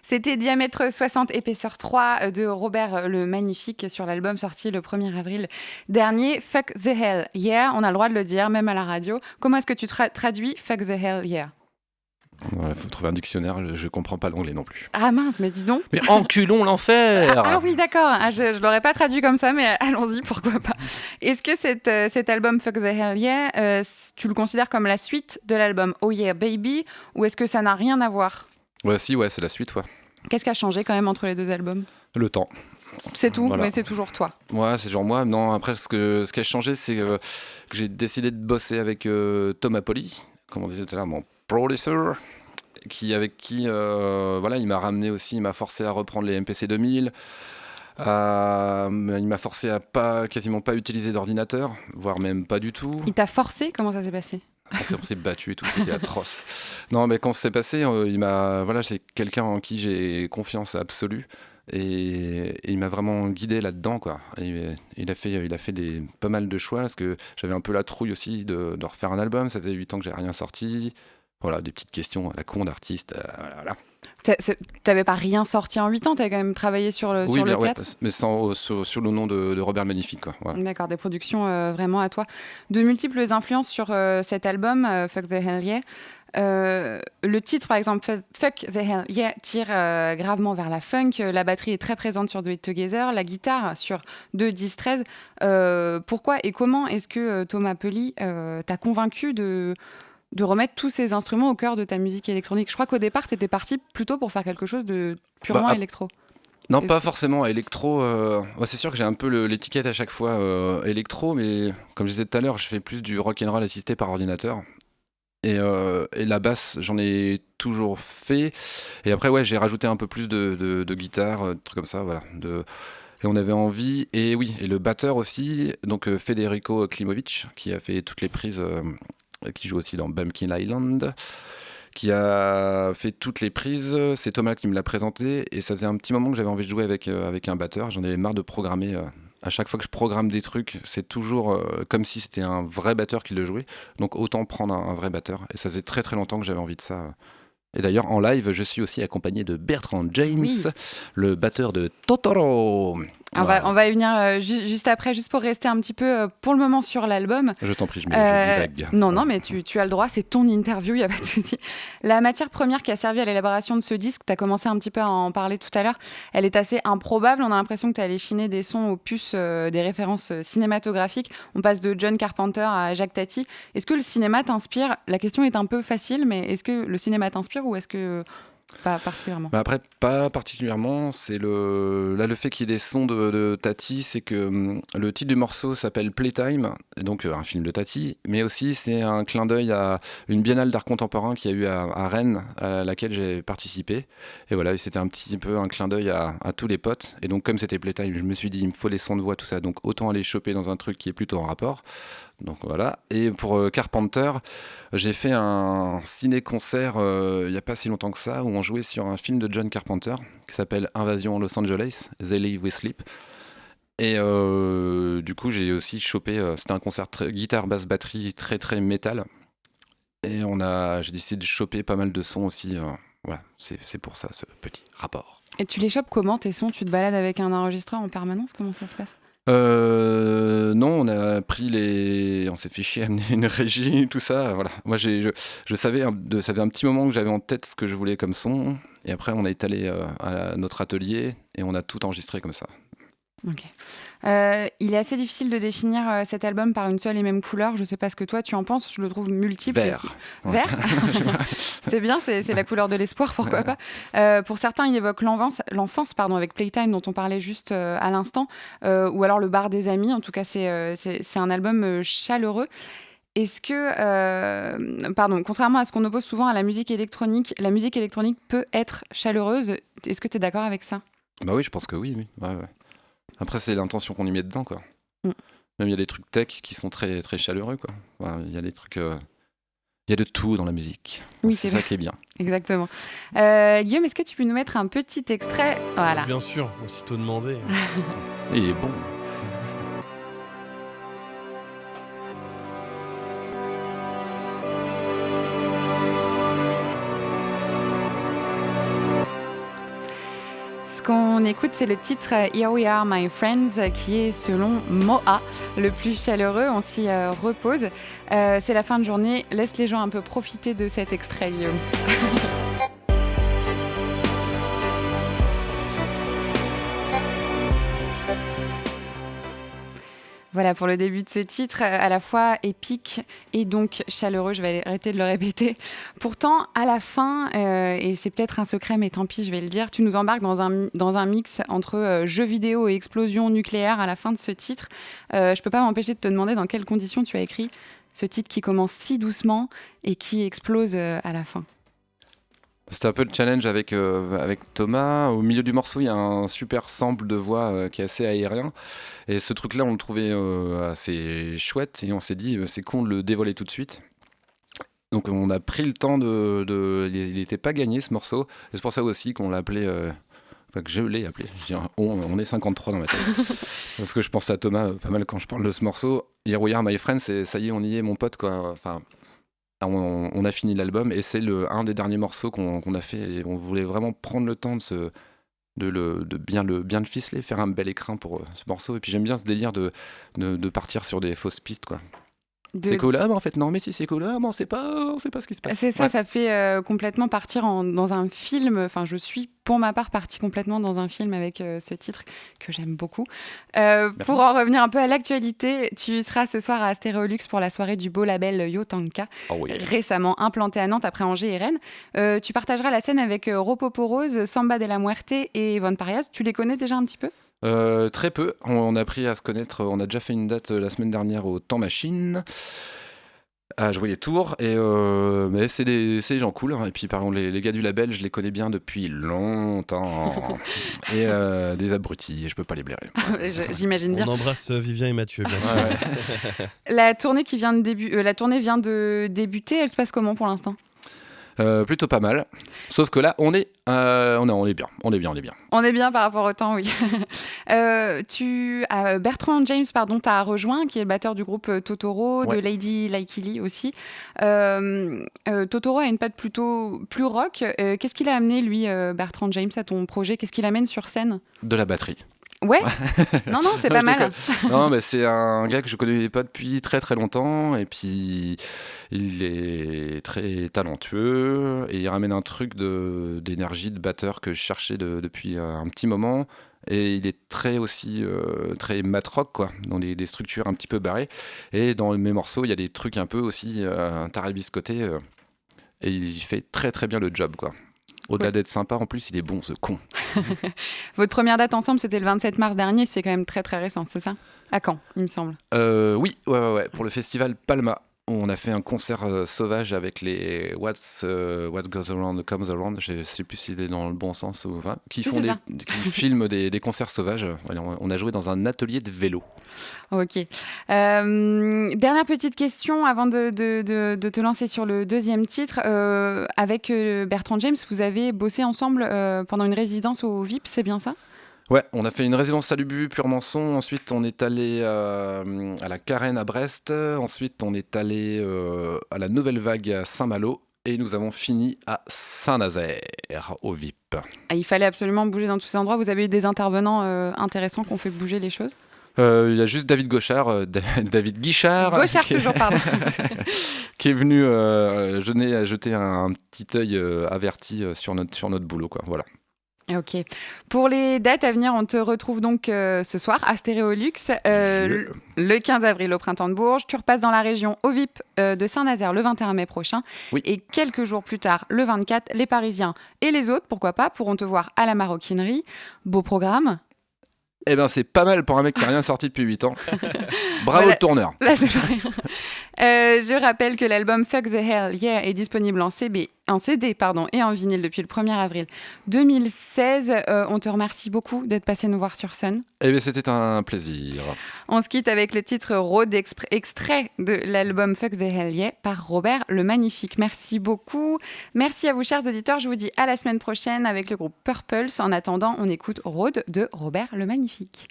C'était Diamètre 60, épaisseur 3 de Robert le Magnifique sur l'album sorti le 1er avril dernier. Fuck the hell yeah, on a le droit de le dire, même à la radio. Comment est-ce que tu traduis Fuck the hell yeah? Il faut trouver un dictionnaire, je comprends pas l'anglais non plus. Ah mince, mais dis donc. Mais enculons l'enfer. Ah oui, d'accord. Je l'aurais pas traduit comme ça, mais allons-y, pourquoi pas. Est-ce que cet album Fuck the Hell Yeah, tu le considères comme la suite de l'album Oh Yeah Baby, ou est-ce que ça n'a rien à voir? Ouais, c'est la suite, ouais. Qu'est-ce qui a changé quand même entre les deux albums? Le temps. C'est tout, Voilà. mais c'est toujours toi. Ouais, c'est genre moi. Non, après, ce qui a changé, c'est que j'ai décidé de bosser avec Thomas Poli, comme on disait tout à l'heure, mon producer, avec qui voilà, il m'a ramené aussi, il m'a forcé à reprendre les MPC 2000. Il m'a forcé à quasiment pas utiliser d'ordinateur, voire même pas du tout. Il t'a forcé? Comment ça s'est passé? On s'est battu et tout, c'était atroce. Non, mais quand c'est passé, c'est quelqu'un en qui j'ai confiance absolue. Et il m'a vraiment guidé là-dedans, quoi. Il a fait pas mal de choix, parce que j'avais un peu la trouille aussi de refaire un album. Ça faisait 8 ans que j'ai rien sorti. Voilà, des petites questions à la con d'artiste. Voilà. T'avais pas rien sorti en 8 ans, t'avais quand même travaillé sur le 4. Ouais, mais sur le nom de Robert Magnifique, quoi. Ouais. D'accord, des productions vraiment à toi. De multiples influences sur cet album, Fuck the Hell Yeah. Le titre, par exemple, Fuck the Hell Yeah, tire gravement vers la funk. La batterie est très présente sur Do It Together. La guitare sur 2-10-13. Pourquoi et comment est-ce que Thomas Poli t'a convaincu de remettre tous ces instruments au cœur de ta musique électronique? Je crois qu'au départ, tu étais parti plutôt pour faire quelque chose de purement électro. Non, pas forcément électro. C'est sûr que j'ai un peu l'étiquette à chaque fois électro, mais comme je disais tout à l'heure, je fais plus du rock'n'roll assisté par ordinateur. Et la basse, j'en ai toujours fait. Et après, ouais, j'ai rajouté un peu plus de guitare, de trucs comme ça, voilà. Et on avait envie. Et oui, et le batteur aussi, donc Federico Klimovic, qui a fait toutes les prises, qui joue aussi dans Bumpkin Island, qui a fait toutes les prises. C'est Thomas qui me l'a présenté. Et ça faisait un petit moment que j'avais envie de jouer avec un batteur. J'en avais marre de programmer. À chaque fois que je programme des trucs, c'est toujours comme si c'était un vrai batteur qui le jouait. Donc autant prendre un vrai batteur. Et ça faisait très très longtemps que j'avais envie de ça. Et d'ailleurs, en live, je suis aussi accompagné de Bertrand James, le batteur de Totoro. On va y venir juste après, juste pour rester un petit peu pour le moment sur l'album. Je t'en prie, je divague. Non, mais tu as le droit, c'est ton interview, il n'y a pas de souci. La matière première qui a servi à l'élaboration de ce disque, tu as commencé un petit peu à en parler tout à l'heure, elle est assez improbable. On a l'impression que tu es allé chiner des sons aux puces des références cinématographiques. On passe de John Carpenter à Jacques Tati. Est-ce que le cinéma t'inspire? La question est un peu facile, mais est-ce que le cinéma t'inspire ou est-ce que... Pas particulièrement. Après, pas particulièrement. C'est le fait qu'il y ait des sons de Tati, c'est que le titre du morceau s'appelle Playtime, donc un film de Tati, mais aussi c'est un clin d'œil à une biennale d'art contemporain qu'il y a eu à Rennes, à laquelle j'ai participé. Et voilà, c'était un petit peu un clin d'œil à tous les potes. Et donc, comme c'était Playtime, je me suis dit, il me faut les sons de voix, tout ça. Donc, autant aller choper dans un truc qui est plutôt en rapport. Donc voilà. Et pour Carpenter, j'ai fait un ciné-concert il n'y a pas si longtemps que ça, où on jouait sur un film de John Carpenter qui s'appelle Invasion Los Angeles, They Live We Sleep. Et du coup, j'ai aussi chopé, c'était un concert guitare, basse, batterie, très très métal. Et j'ai décidé de choper pas mal de sons aussi. Voilà, c'est pour ça, ce petit rapport. Et tu les chopes comment, tes sons? Tu te balades avec un enregistreur en permanence? Comment ça se passe? Non, on s'est fait chier à amener une régie, tout ça. Voilà. Moi, je savais, ça fait un petit moment que j'avais en tête ce que je voulais comme son. Et après, on est allé à notre atelier et on a tout enregistré comme ça. Ok. Il est assez difficile de définir cet album par une seule et même couleur. Je ne sais pas ce que toi tu en penses. Je le trouve multiple. Vert. Vert. C'est bien, c'est la couleur de l'espoir, pourquoi pas. Pour certains, il évoque l'enfance, avec Playtime dont on parlait juste à l'instant, ou alors le bar des amis. En tout cas, c'est un album chaleureux. Est-ce que, contrairement à ce qu'on oppose souvent à la musique électronique peut être chaleureuse. Est-ce que tu es d'accord avec ça? Bah oui, je pense que oui. Ouais. Après, c'est l'intention qu'on y met dedans, quoi. Même il y a des trucs tech qui sont très, très chaleureux, quoi. Il y a des trucs... Il y a de tout dans la musique. Oui, c'est ça qui est bien. Exactement. Guillaume, est-ce que tu peux nous mettre un petit extrait? Voilà. Bien sûr, aussitôt demandé. Il est bon. qu'on écoute, c'est le titre Here We Are My Friends, qui est selon Moa le plus chaleureux. On s'y repose. C'est la fin de journée. Laisse les gens un peu profiter de cet extrait, Guillaume. Voilà pour le début de ce titre, à la fois épique et donc chaleureux, je vais arrêter de le répéter. Pourtant, à la fin, et c'est peut-être un secret, mais tant pis, je vais le dire, tu nous embarques dans un mix entre jeux vidéo et explosion nucléaire à la fin de ce titre. Je ne peux pas m'empêcher de te demander dans quelles conditions tu as écrit ce titre qui commence si doucement et qui explose à la fin. C'était un peu le challenge avec Thomas. Au milieu du morceau, il y a un super sample de voix qui est assez aérien. Et ce truc-là, on le trouvait assez chouette. Et on s'est dit, c'est con de le dévoiler tout de suite. Donc on a pris le temps il n'était pas gagné, ce morceau. Et c'est pour ça aussi qu'on l'a appelé... que je l'ai appelé. Je dis, on est 53 dans ma tête. Parce que je pense à Thomas pas mal quand je parle de ce morceau. Here We Are My Friends, ça y est, on y est, mon pote, quoi. Enfin... On a fini l'album et c'est un des derniers morceaux qu'on a fait et on voulait vraiment prendre le temps de bien le ficeler, faire un bel écrin pour ce morceau. Et puis j'aime bien ce délire de partir sur des fausses pistes, quoi. C'est collab en fait, non mais si c'est collab, on sait pas ce qui se passe. C'est ça, ça fait complètement partir dans un film. Enfin, je suis pour ma part partie complètement dans un film avec ce titre que j'aime beaucoup. Pour en revenir un peu à l'actualité, tu seras ce soir à Stéréolux pour la soirée du beau label Yotanka, récemment implanté à Nantes après Angers et Rennes. Tu partageras la scène avec Ropoporose, Samba de la Muerte et Von Parias. Tu les connais déjà un petit peu ? Très peu, on a appris à se connaître, on a déjà fait une date la semaine dernière au Temps Machine, à jouer les tours, mais c'est des gens cool, hein. Et puis par contre les gars du label, je les connais bien depuis longtemps, et des abrutis, et je peux pas les blairer. J'imagine bien. On embrasse Vivien et Mathieu, bien sûr. Ouais. La tournée vient de débuter, elle se passe comment pour l'instant ? Plutôt pas mal, sauf que là on est bien. On est bien par rapport au temps, oui. Bertrand James t'a rejoint, qui est le batteur du groupe Totoro, de Lady Laikili aussi. Totoro a une patte plutôt plus rock. Qu'est-ce qu'il a amené, lui, Bertrand James, à ton projet ? Qu'est-ce qu'il amène sur scène ? De la batterie. Ouais. Non, c'est pas mal. Non, mais c'est un gars que je connais pas depuis très très longtemps, et puis il est très talentueux et il ramène un truc d'énergie de batteur que je cherchais depuis un petit moment. Et il est très mat-rock, quoi, dans des structures un petit peu barrées. Et dans mes morceaux, il y a des trucs un peu aussi tarabiscotés, et il fait très très bien le job, quoi. Au-delà d'être sympa, en plus, il est bon, ce con. Votre première date ensemble, c'était le 27 mars dernier. C'est quand même très, très récent, c'est ça ? À Caen, il me semble. Oui, ouais. Pour le festival Palma. On a fait un concert sauvage avec les What Goes Around Comes Around. Je ne sais plus si c'est dans le bon sens ou pas. Qui filment des concerts sauvages. On a joué dans un atelier de vélo. Ok. Dernière petite question avant de te lancer sur le deuxième titre. Avec Bertrand James, vous avez bossé ensemble pendant une résidence au VIP, c'est bien ça ? Ouais, on a fait une résidence à Lubu, Purmançon. Ensuite, on est allé à la Carène à Brest. Ensuite, on est allé à la Nouvelle Vague à Saint-Malo. Et nous avons fini à Saint-Nazaire, au VIP. Ah, il fallait absolument bouger dans tous ces endroits. Vous avez eu des intervenants intéressants qui ont fait bouger les choses ? Il y a juste David Guichard, toujours, pardon. qui est venu jeter un petit œil averti sur notre boulot, quoi. Voilà. Ok. Pour les dates à venir, on te retrouve donc ce soir à Stéréolux, le 15 avril au Printemps de Bourges. Tu repasses dans la région au VIP de Saint-Nazaire le 21 mai prochain. Oui. Et quelques jours plus tard, le 24, les Parisiens et les autres, pourquoi pas, pourront te voir à la Maroquinerie. Beau programme. Eh ben, c'est pas mal pour un mec qui n'a rien sorti depuis 8 ans. Bravo le tourneur. Là, c'est pas rien. Je rappelle que l'album Fuck the Hell Yeah est disponible en CD et en vinyle depuis le 1er avril 2016. On te remercie beaucoup d'être passé nous voir sur Sun. Eh bien, c'était un plaisir. On se quitte avec le titre Road, extrait de l'album Fuck the Hell Yeah par Robert le Magnifique. Merci beaucoup. Merci à vous, chers auditeurs. Je vous dis à la semaine prochaine avec le groupe Purples. En attendant, on écoute Road de Robert le Magnifique.